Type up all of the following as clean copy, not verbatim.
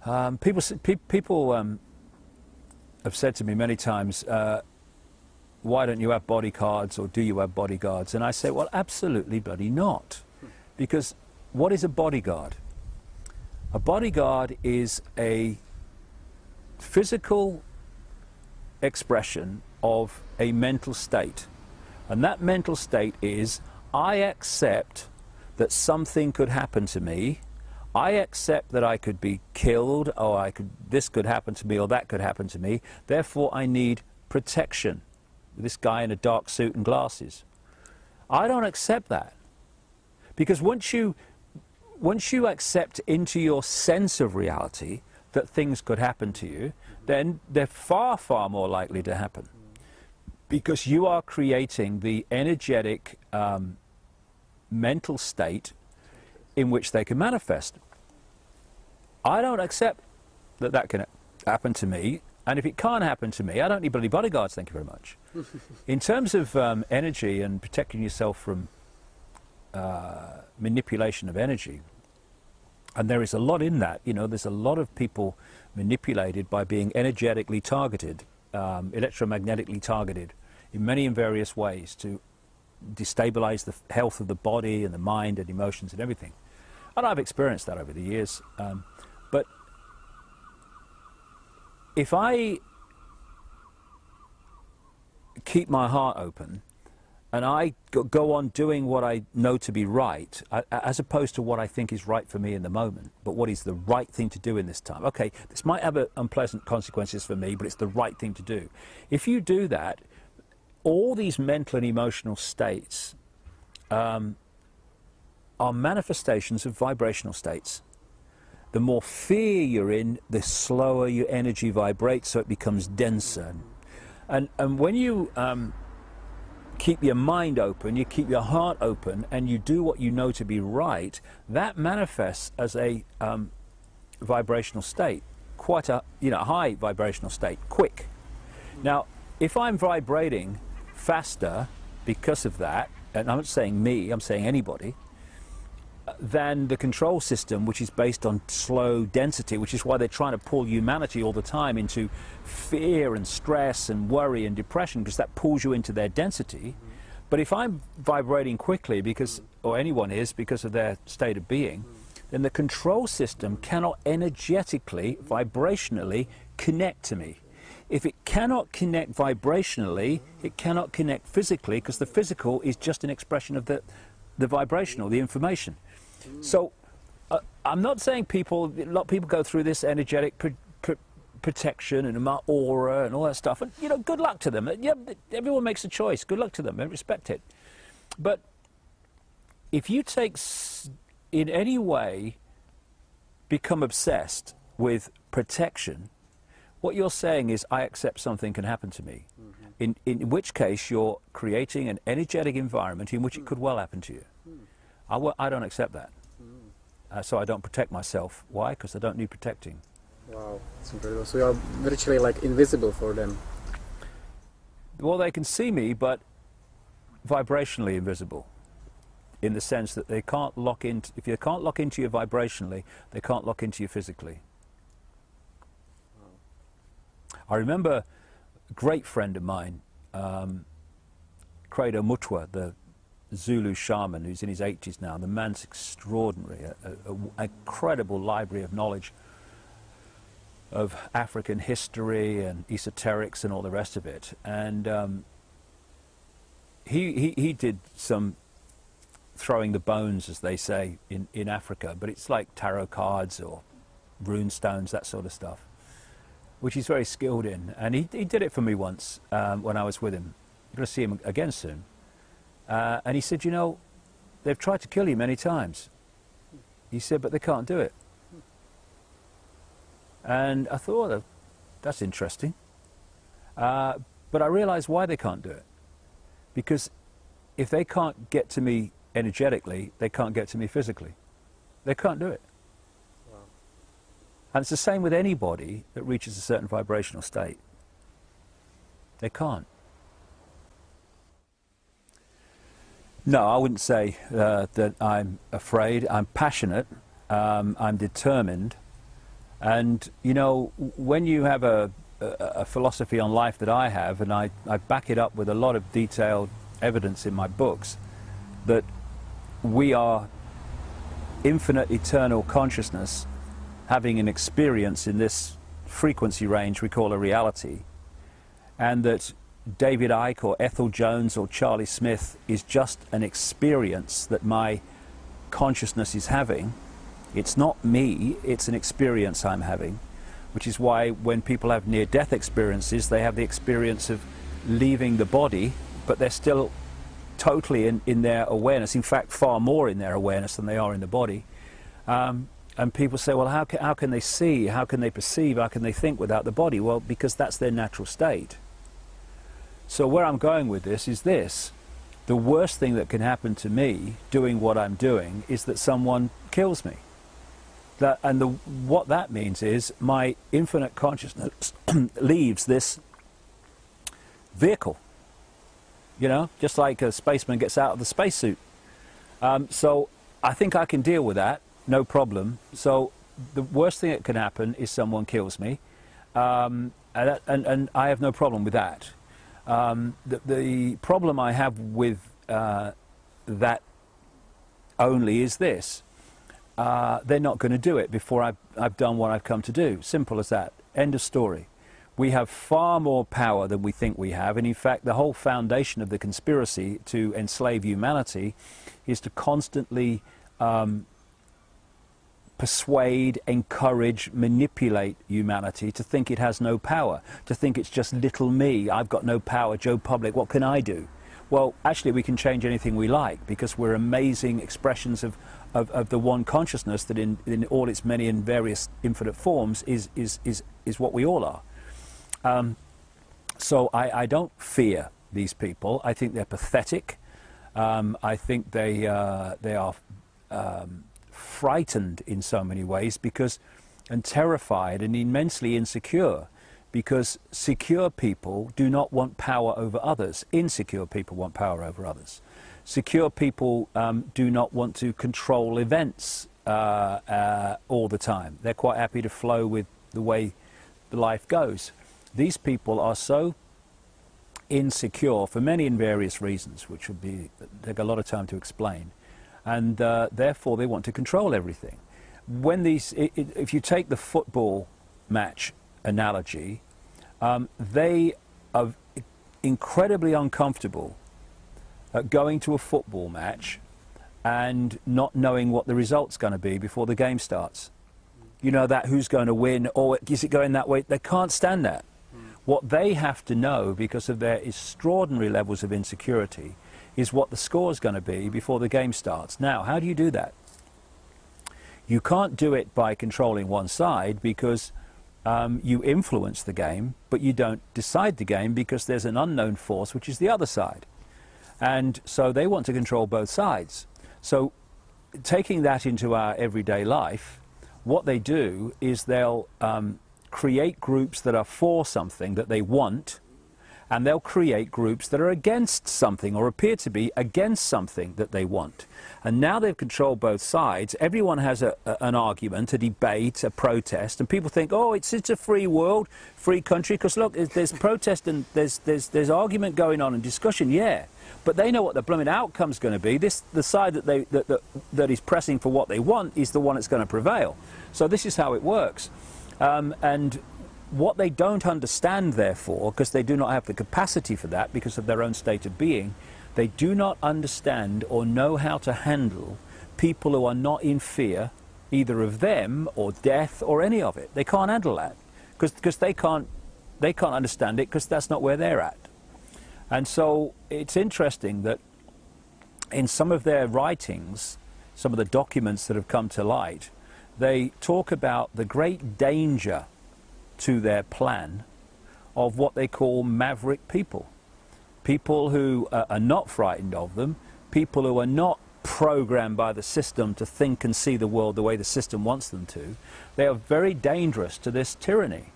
People have said to me many times, why don't you have bodyguards, or do you have bodyguards? And I say, well, absolutely bloody not. Because what is a bodyguard? A bodyguard is a physical expression of a mental state. And that mental state is, I accept that something could happen to me. I accept that I could be killed, or this could happen to me, or that could happen to me. Therefore, I need protection. This guy in a dark suit and glasses. I don't accept that. Because once you accept into your sense of reality that things could happen to you, then they're far, far more likely to happen. Because you are creating the energetic mental state in which they can manifest. I don't accept that that can happen to me, and if it can't happen to me, I don't need bloody bodyguards, thank you very much. In terms of energy and protecting yourself from manipulation of energy, and there is a lot in that, you know, there's a lot of people manipulated by being energetically targeted, electromagnetically targeted in many and various ways to destabilize the health of the body and the mind and emotions and everything. And I've experienced that over the years. But if I keep my heart open and I go on doing what I know to be right, as opposed to what I think is right for me in the moment, but what is the right thing to do in this time. Okay, this might have unpleasant consequences for me, but it's the right thing to do. If you do that, all these mental and emotional states are manifestations of vibrational states. The more fear you're in, the slower your energy vibrates, so it becomes denser. And when you keep your mind open, you keep your heart open, and you do what you know to be right, that manifests as a vibrational state, quite a high vibrational state, quick. Now, if I'm vibrating faster because of that, and I'm not saying me, I'm saying anybody, than the control system, which is based on slow density, which is why they're trying to pull humanity all the time into fear and stress and worry and depression, because that pulls you into their density. But if I'm vibrating quickly, because, or anyone is, because of their state of being, then the control system cannot energetically, vibrationally connect to me. If it cannot connect vibrationally, it cannot connect physically, because the physical is just an expression of the vibrational, the information. So I'm not saying a lot of people go through this energetic protection and aura and all that stuff, and you know, good luck to them. Yeah, everyone makes a choice. Good luck to them. I respect it. But if you in any way become obsessed with protection, what you're saying is, I accept something can happen to me. In which case you're creating an energetic environment in which it could well happen to you. I don't accept that. So I don't protect myself. Why? Because I don't need protecting. Wow, that's incredible. So you're virtually like invisible for them. Well, they can see me, but vibrationally invisible. In the sense that they can't lock in. If you can't lock into you vibrationally, they can't lock into you physically. Wow. I remember a great friend of mine, Credo Mutwa, the Zulu shaman who's in his 80s now. The man's extraordinary, an incredible library of knowledge of African history and esoterics and all the rest of it. And he did some throwing the bones, as they say, in Africa, but it's like tarot cards or rune stones, that sort of stuff, which he's very skilled in. And he did it for me once when I was with him. I'm going to see him again soon. And he said, you know, they've tried to kill you many times. He said, but they can't do it. And I thought, oh, that's interesting. But I realized why they can't do it. Because if they can't get to me energetically, they can't get to me physically. They can't do it. Wow. And it's the same with anybody that reaches a certain vibrational state. They can't. No, I wouldn't say that I'm afraid. I'm passionate. I'm determined. And, you know, when you have a philosophy on life that I have, and I back it up with a lot of detailed evidence in my books, that we are infinite eternal consciousness having an experience in this frequency range we call a reality, and that David Icke or Ethel Jones or Charlie Smith is just an experience that my consciousness is having. It's not me, it's an experience I'm having, which is why when people have near-death experiences, they have the experience of leaving the body, but they're still totally in their awareness, in fact far more in their awareness than they are in the body. And people say, well, how can they see, how can they perceive, how can they think without the body? Well, because that's their natural state. So where I'm going with this is this: the worst thing that can happen to me doing what I'm doing is that someone kills me. What that means is my infinite consciousness leaves this vehicle, you know, just like a spaceman gets out of the spacesuit. So I think I can deal with that, no problem. So the worst thing that can happen is someone kills me, and I have no problem with that. The problem I have with that only is this: they're not going to do it before I've done what I've come to do. Simple as that. End of story. We have far more power than we think we have, and in fact the whole foundation of the conspiracy to enslave humanity is to constantly persuade, encourage, manipulate humanity to think it has no power, to think it's just little me, I've got no power, Joe Public, what can I do? Well, actually we can change anything we like, because we're amazing expressions of the one consciousness that in all its many and various infinite forms is what we all are. So I don't fear these people. I think they're pathetic. I think they are frightened in so many ways, and terrified and immensely insecure, because secure people do not want power over others. Insecure people want power over others. Secure people do not want to control events all the time. They're quite happy to flow with the way the life goes. These people are so insecure for many and various reasons, which would take a lot of time to explain, and therefore they want to control everything. If you take the football match analogy, they are incredibly uncomfortable at going to a football match and not knowing what the result's going to be before the game starts. You know, that who's going to win, or is it going that way? They can't stand that. What they have to know, because of their extraordinary levels of insecurity, is what the score's going to be before the game starts. Now, how do you do that? You can't do it by controlling one side, because you influence the game, but you don't decide the game, because there's an unknown force, which is the other side. And so they want to control both sides. So taking that into our everyday life, what they do is they'll create groups that are for something that they want, and they'll create groups that are against something, or appear to be against something that they want. And now they've controlled both sides. Everyone has an argument, a debate, a protest, and people think, oh, it's a free world, free country, because look, there's protest and there's argument going on and discussion, yeah. But they know what the blooming outcome's going to be. The side that is pressing for what they want is the one that's going to prevail. So this is how it works. And what they don't understand, therefore, because they do not have the capacity for that because of their own state of being, they do not understand or know how to handle people who are not in fear, either of them or death or any of it. They can't handle that because they can't understand it, because that's not where they're at. And so it's interesting that in some of their writings, some of the documents that have come to light, they talk about the great danger to their plan of what they call maverick people. People who are not frightened of them, people who are not programmed by the system to think and see the world the way the system wants them to. They are very dangerous to this tyranny,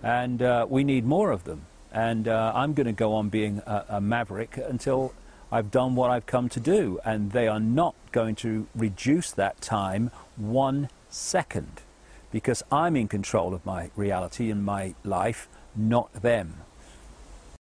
and we need more of them. And I'm going to go on being a maverick until I've done what I've come to do, and they are not going to reduce that time 1 second. because I'm in control of my reality and my life, not them.